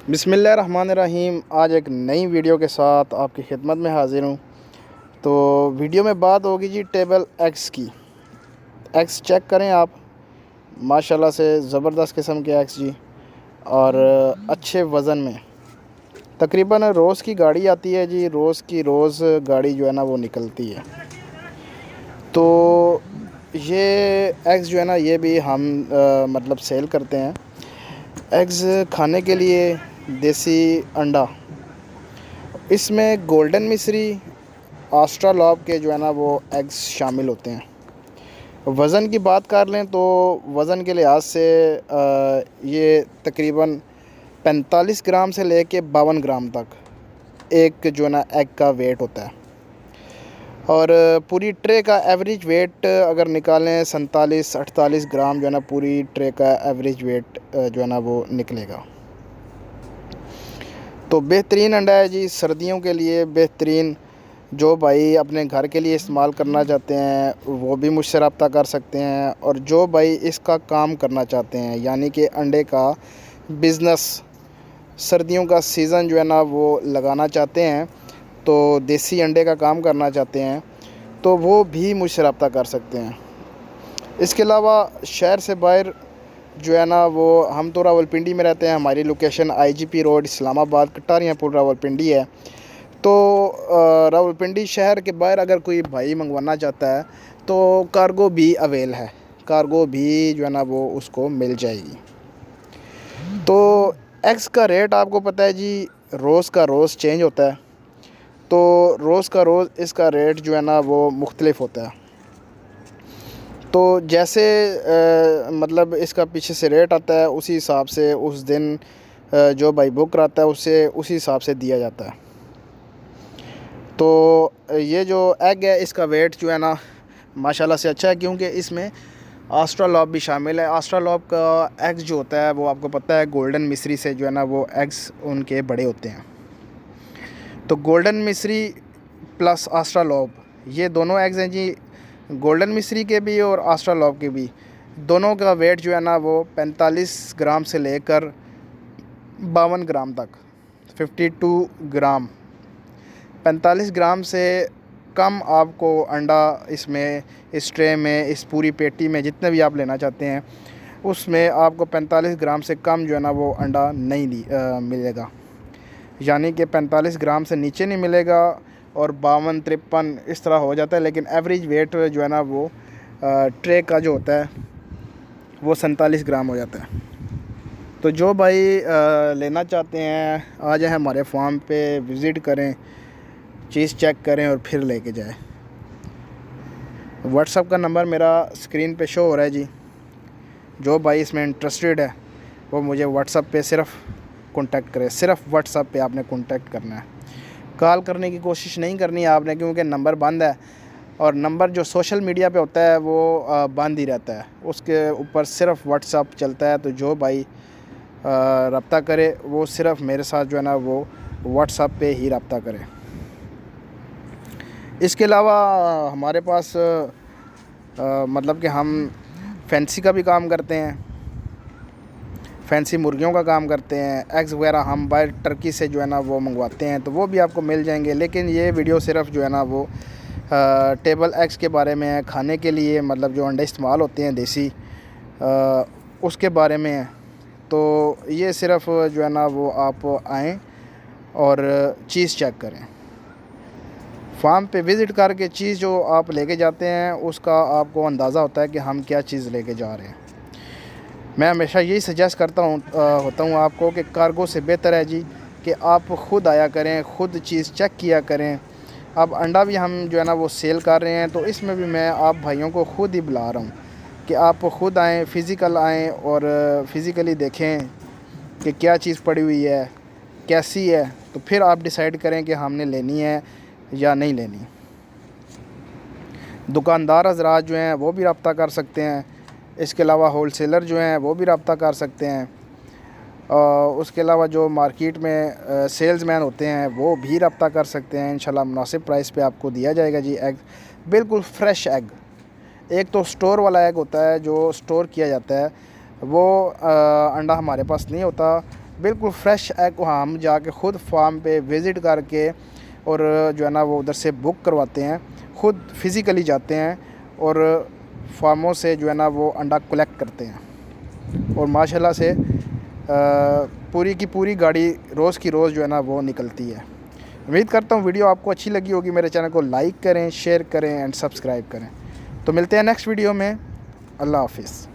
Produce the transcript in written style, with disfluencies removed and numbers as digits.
बिस्मिल्लाहिर्रहमानिर्रहीम। आज एक नई वीडियो के साथ आपकी खिदमत में हाज़िर हूँ। तो वीडियो में बात होगी जी टेबल एग्स की। एग्स चेक करें आप, माशाल्लाह से ज़बरदस्त किस्म के एग्स जी, और अच्छे वज़न में। तकरीबन रोज़ की गाड़ी आती है जी, रोज़ की रोज़ गाड़ी जो है ना वो निकलती है। तो ये एग्स जो है ना ये भी हम मतलब सेल करते हैं। एग्स खाने के लिए देसी अंडा, इसमें गोल्डन मिस्री, ऑस्ट्रालॉब के जो है ना वो एग्स शामिल होते हैं। वज़न की बात कर लें तो वज़न के लिहाज से ये तकरीबन 45 ग्राम से लेके 52 ग्राम तक एक जो है ना एग का वेट होता है। और पूरी ट्रे का एवरेज वेट अगर निकालें 47-48 ग्राम जो है ना पूरी ट्रे का एवरेज वेट जो है ना वो निकलेगा। तो बेहतरीन अंडा है जी, सर्दियों के लिए बेहतरीन। जो भाई अपने घर के लिए इस्तेमाल करना चाहते हैं वो भी मुझसे रब्ता कर सकते हैं, और जो भाई इसका काम करना चाहते हैं यानी कि अंडे का बिज़नेस, सर्दियों का सीज़न जो है ना वो लगाना चाहते हैं, तो देसी अंडे का काम करना चाहते हैं, तो वो भी मुझसे रब्ता कर सकते हैं। इसके अलावा शहर से बाहर जो है ना वो, हम तो रावलपिंडी में रहते हैं, हमारी location IGP road Islamabad Katariyapur Rawalpindi है। तो रावलपिंडी शहर के बाहर अगर कोई भाई मंगवाना चाहता है तो कार्गो भी अवेल है, कार्गो भी जो है ना वो उसको मिल जाएगी। तो एग्स का रेट आपको पता है जी, रोज़ का रोज़ चेंज होता है। तो रोज़ का रोज़ इसका रेट जो है ना वो मुख्तलिफ होता है। तो जैसे मतलब इसका पीछे से रेट आता है, उसी हिसाब से उस दिन जो भाई बुक कराता है उसे उसी हिसाब से दिया जाता है। तो ये जो एग है इसका वेट जो है ना माशाल्लाह से अच्छा है, क्योंकि इसमें ऑस्ट्रालॉब भी शामिल है। ऑस्ट्रालॉब का एग्स जो होता है वो आपको पता है गोल्डन मिस्री से जो है ना वो एग्स उनके बड़े होते हैं। तो गोल्डन मिस्री प्लस ऑस्ट्रालॉब, ये दोनों एग्स हैं जी, गोल्डन मिस्री के भी और ऑस्ट्रालॉब के भी। दोनों का वेट जो है ना वो 45 ग्राम से लेकर 52 ग्राम तक, 52 ग्राम। 45 ग्राम से कम आपको अंडा इसमें, इस ट्रे में, इस पूरी पेटी में जितने भी आप लेना चाहते हैं उसमें आपको 45 ग्राम से कम जो है ना वो अंडा नहीं मिलेगा। यानी कि 45 ग्राम से नीचे नहीं मिलेगा, और 52-53 इस तरह हो जाता है। लेकिन एवरेज वेट जो है ना वो ट्रे का जो होता है वो 47 ग्राम हो जाता है। तो जो भाई लेना चाहते हैं आ जाए हमारे फार्म पे, विज़िट करें, चीज़ चेक करें और फिर लेके जाएं। व्हाट्सअप का नंबर मेरा स्क्रीन पे शो हो रहा है जी। जो भाई इसमें इंटरेस्टेड है वो मुझे व्हाट्सअप पे सिर्फ़ कांटेक्ट करे, सिर्फ़ व्हाट्सअप पे आपने कांटेक्ट करना है। कॉल करने की कोशिश नहीं करनी है आपने, क्योंकि नंबर बंद है, और नंबर जो सोशल मीडिया पे होता है वो बंद ही रहता है, उसके ऊपर सिर्फ़ व्हाट्सअप चलता है। तो जो भाई रब्ता करे वो सिर्फ़ मेरे साथ जो है ना वो व्हाट्सअप पे ही रब्ता करे। इसके अलावा हमारे पास मतलब कि हम फैंसी का भी काम करते हैं, फैंसी मुर्गियों का काम करते हैं। एग्स वगैरह हम बाहर टर्की से जो है ना वो मंगवाते हैं, तो वो भी आपको मिल जाएंगे। लेकिन ये वीडियो सिर्फ जो है ना वो टेबल एग्स के बारे में है, खाने के लिए, मतलब जो अंडे इस्तेमाल होते हैं देसी, उसके बारे में है। तो ये सिर्फ जो है ना वो आप आएँ और चीज़ चेक करें, फार्म पे विज़िट करके चीज़ जो आप लेके जाते हैं उसका आपको अंदाज़ा होता है कि हम क्या चीज़ लेके जा रहे हैं। मैं हमेशा यही सजेस्ट करता हूँ आपको कि कार्गो से बेहतर है जी कि आप ख़ुद आया करें, ख़ुद चीज़ चेक किया करें। अब अंडा भी हम जो है ना वो सेल कर रहे हैं, तो इसमें भी मैं आप भाइयों को ख़ुद ही बुला रहा हूँ कि आप ख़ुद आएँ, फ़िज़िकल आएँ और फ़िज़िकली देखें कि क्या चीज़ पड़ी हुई है, कैसी है, तो फिर आप डिसाइड करें कि हमने लेनी है या नहीं लेनी। दुकानदार हज़रात जो हैं वो भी रब्ता कर सकते हैं। इसके अलावा होलसेलर जो हैं वो भी रब्ता कर सकते हैं। उसके अलावा जो मार्केट में सेल्समैन होते हैं वो भी रब्ता कर सकते हैं। इंशाल्लाह मुनासिब प्राइस पे आपको दिया जाएगा जी एग, बिल्कुल फ्रेश एग। एक तो स्टोर वाला एग होता है जो स्टोर किया जाता है, वो अंडा हमारे पास नहीं होता। बिल्कुल फ्रेश एग वहाँ हम जाके ख़ुद फार्म पे विज़िट करके और जो है ना वो उधर से बुक करवाते हैं, ख़ुद फिज़िकली जाते हैं और फार्मों से जो है ना वो अंडा कलेक्ट करते हैं और माशाल्लाह से पूरी की पूरी गाड़ी रोज़ की रोज़ जो है ना वो निकलती है। उम्मीद करता हूँ वीडियो आपको अच्छी लगी होगी। मेरे चैनल को लाइक करें, शेयर करें एंड सब्सक्राइब करें। तो मिलते हैं नेक्स्ट वीडियो में। अल्लाह हाफ़िज़।